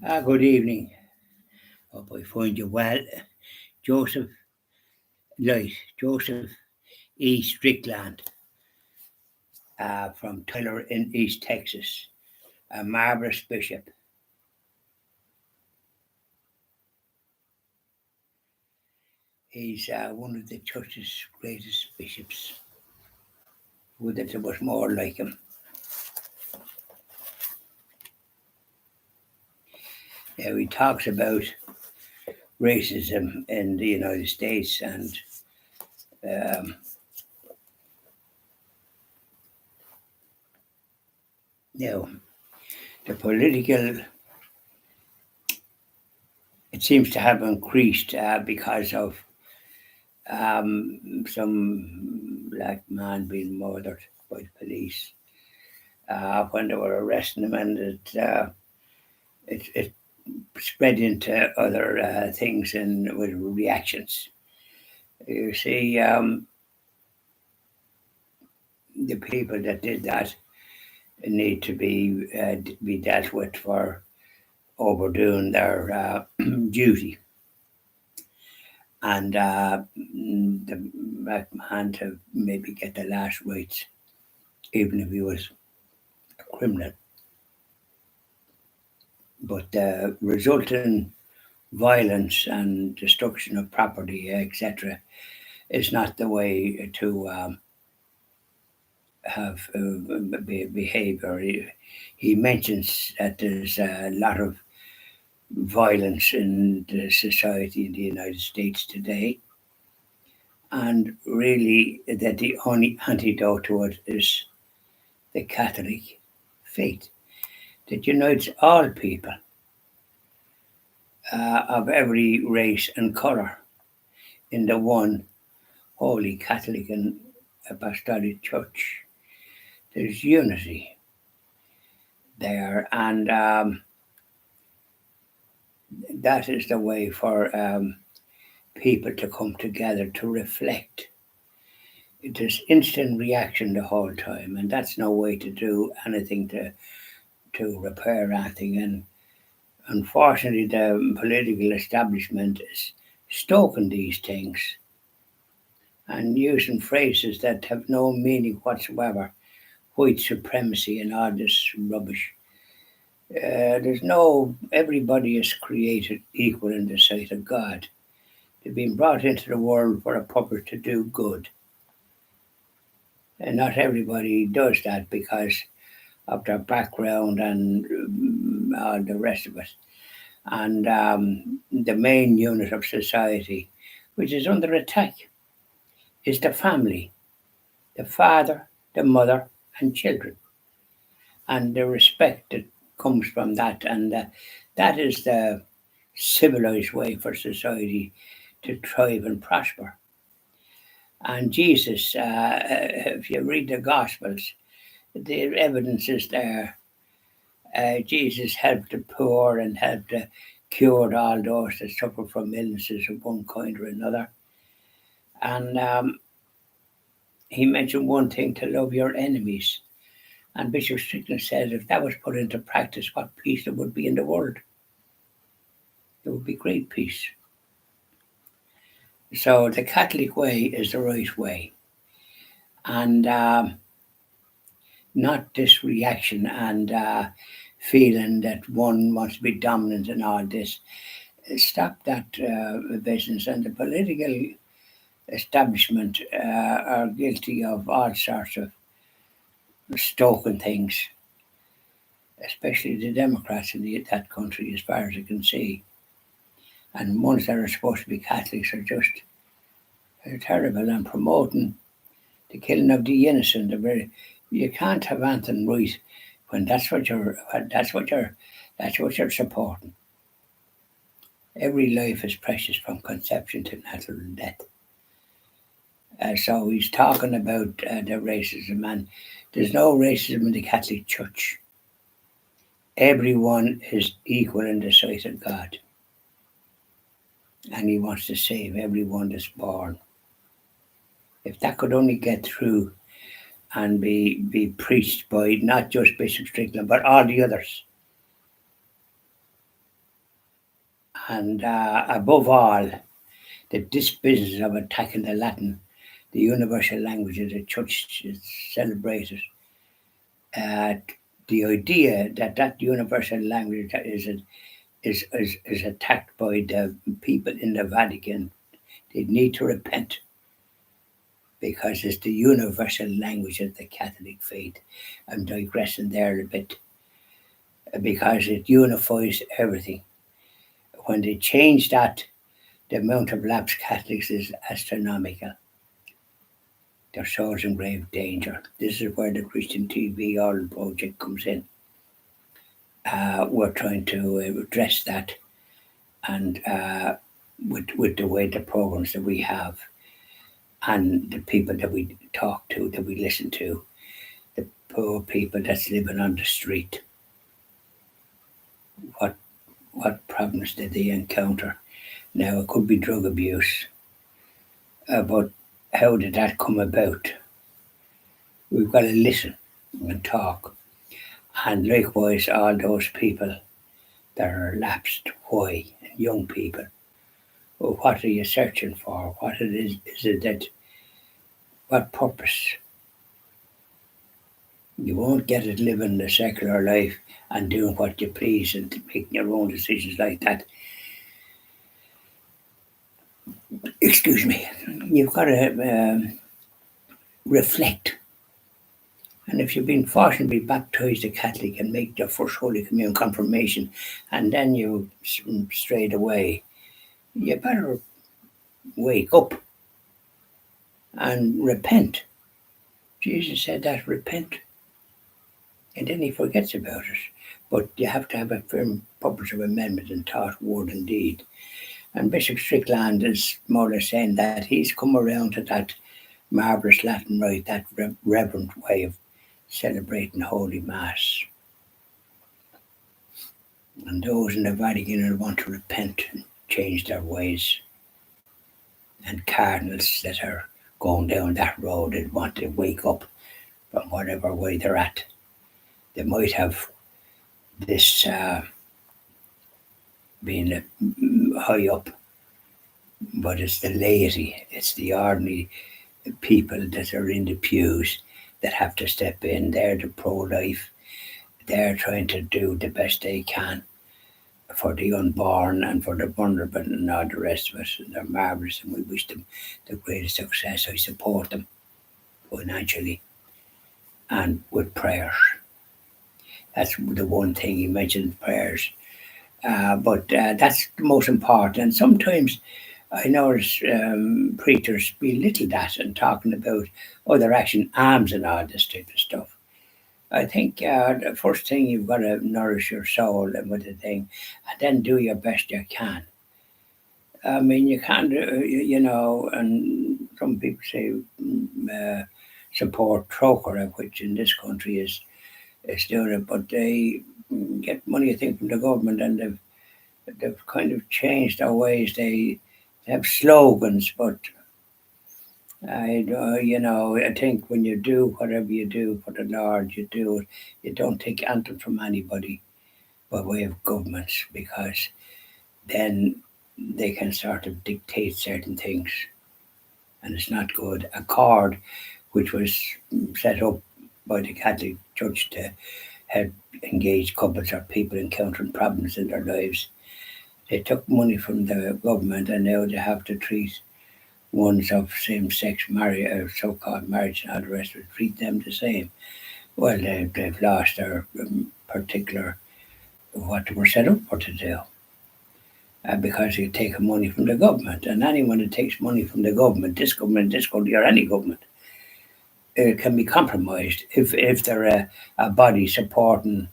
Good evening. Hope I find you well. Joseph Joseph E. Strickland from Tyler in East Texas, a marvelous bishop. He's one of the church's greatest bishops. Would that there was more like him. He talks about racism in the United States and um, you know the political. It seems to have increased because of some black man being murdered by the police when they were arresting him, and it spread into other things and with reactions. You see, the people that did that need to be dealt with for overdoing their duty, and the black man to maybe get the last rites, even if he was a criminal. But the resulting violence and destruction of property, etc., is not the way to have behavior. He mentions that there's a lot of violence in the society in the United States today, and really that the only antidote to it is the Catholic faith that unites all people of every race and colour in the one holy Catholic and Apostolic Church. There's unity there, and that is the way for people to come together to reflect. It is instant reaction the whole time, and that's no way to do anything to repair anything. And unfortunately, the political establishment is stoking these things and using phrases that have no meaning whatsoever. White supremacy and all this rubbish. There's no, everybody is created equal in the sight of God. They've been brought into the world for a purpose to do good. And not everybody does that because of their background and all the rest of it. And the main unit of society, which is under attack, is the family, the father, the mother, and children, and the respect that comes from that. And that is the civilized way for society to thrive and prosper. And Jesus, if you read the Gospels, the evidence is there. Jesus helped the poor and helped cured all those that suffer from illnesses of one kind or another. And he mentioned one thing, to love your enemies. And Bishop Strickland said if that was put into practice, what peace there would be in the world. There would be great peace. So the Catholic way is the right way. And not this reaction and feeling that one wants to be dominant and all this. Stop that business. And the political establishment are guilty of all sorts of stoking things, especially the Democrats in that country, as far as I can see. And ones that are supposed to be Catholics are just terrible and promoting the killing of the innocent. You can't have anything right when that's what you're supporting. Every life is precious from conception to natural death. So he's talking about the racism, and there's no racism in the Catholic Church. Everyone is equal in the sight of God, and He wants to save everyone that's born. If that could only get through and be preached by not just Bishop Strickland but all the others, And above all, that this business of attacking the Latin, the universal language of the church is celebrated, uh, the idea that that universal language is attacked by the people in the Vatican, they need to repent because it's the universal language of the Catholic faith. I'm digressing there a bit because it unifies everything. When they change that, the amount of lapsed Catholics is astronomical. Their souls in grave danger. This is where the Christian TV All project comes in. We're trying to address that, and with the way the programs that we have and the people that we talk to, that we listen to, the poor people that's living on the street. What what problems did they encounter? Now it could be drug abuse, but how did that come about? We've got to listen and talk, and likewise all those people that are lapsed. Why? Young people. Well, what are you searching for? What it is it that? What purpose? You won't get it living the secular life and doing what you please and making your own decisions like that. Excuse me. You've got to reflect. And if you've been fortunate to be baptized a Catholic and make your first Holy Communion confirmation, and then you strayed away, you better wake up and repent. Jesus said that, repent. And then he forgets about it. But you have to have a firm purpose of amendment in thought, word, and deed. And Bishop Strickland is more or less saying that he's come around to that marvellous Latin rite, that reverent way of celebrating Holy Mass. And those in the Vatican want to repent and change their ways. And cardinals that are going down that road and want to wake up from whatever way they're at. They might have this being high up, but it's the laity, it's the ordinary people that are in the pews that have to step in. They're the pro-life. They're trying to do the best they can for the unborn and for the vulnerable and all the rest of us. And they're marvellous, and we wish them the greatest success. I support them financially and with prayers. That's the one thing he mentioned, prayers. But that's the most important. And sometimes I notice preachers belittle that and talking about, oh, they're actually alms and all this type of stuff. I think the first thing you've got to nourish your soul and with the thing, and then do your best you can. I mean, you can't, and some people say support Troker, which in this country is doing it, but they get money, I think, from the government, and they've kind of changed their ways. They have slogans, but I think when you do whatever you do for the Lord, you do it. You don't take anything from anybody by way of governments because then they can sort of dictate certain things, and it's not good. A card which was set up by the Catholic Church to help engaged couples or people encountering problems in their lives. They took money from the government and now they have to treat ones of same-sex marriage, so-called marriage, and all the rest of it, treat them the same. Well, they've lost their particular what they were set up for to do. Because you take money from the government, and anyone that takes money from the government, this country, or any government, can be compromised if they're a body supporting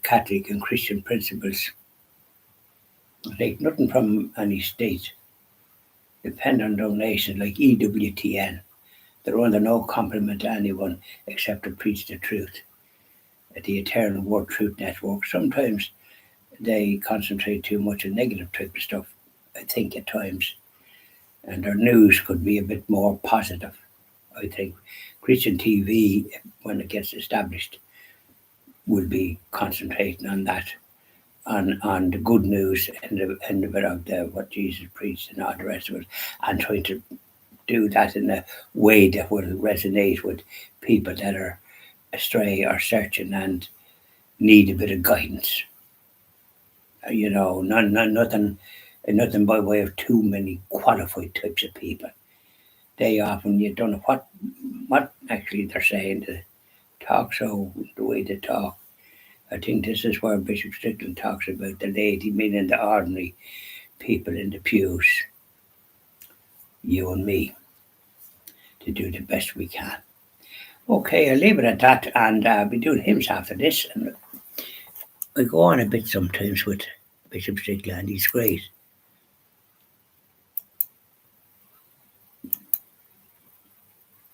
Catholic and Christian principles. Take nothing from any state, depend on donations like EWTN. They're under no compliment to anyone except to preach the truth. The Eternal Word Truth Network. Sometimes they concentrate too much on negative type of stuff, I think, at times. And their news could be a bit more positive, I think. Christian TV, when it gets established, will be concentrating on that, on the good news and the bit of the what Jesus preached and all the rest of it, and trying to do that in a way that will resonate with people that are astray or searching and need a bit of guidance. Nothing by way of too many qualified types of people. They often you don't know what actually they're saying to talk so the way they talk. I think this is where Bishop Strickland talks about the laity, meaning the ordinary people in the pews, you and me, to do the best we can. Okay, I'll leave it at that, and I'll be doing hymns after this. And I go on a bit sometimes with Bishop Strickland. He's great.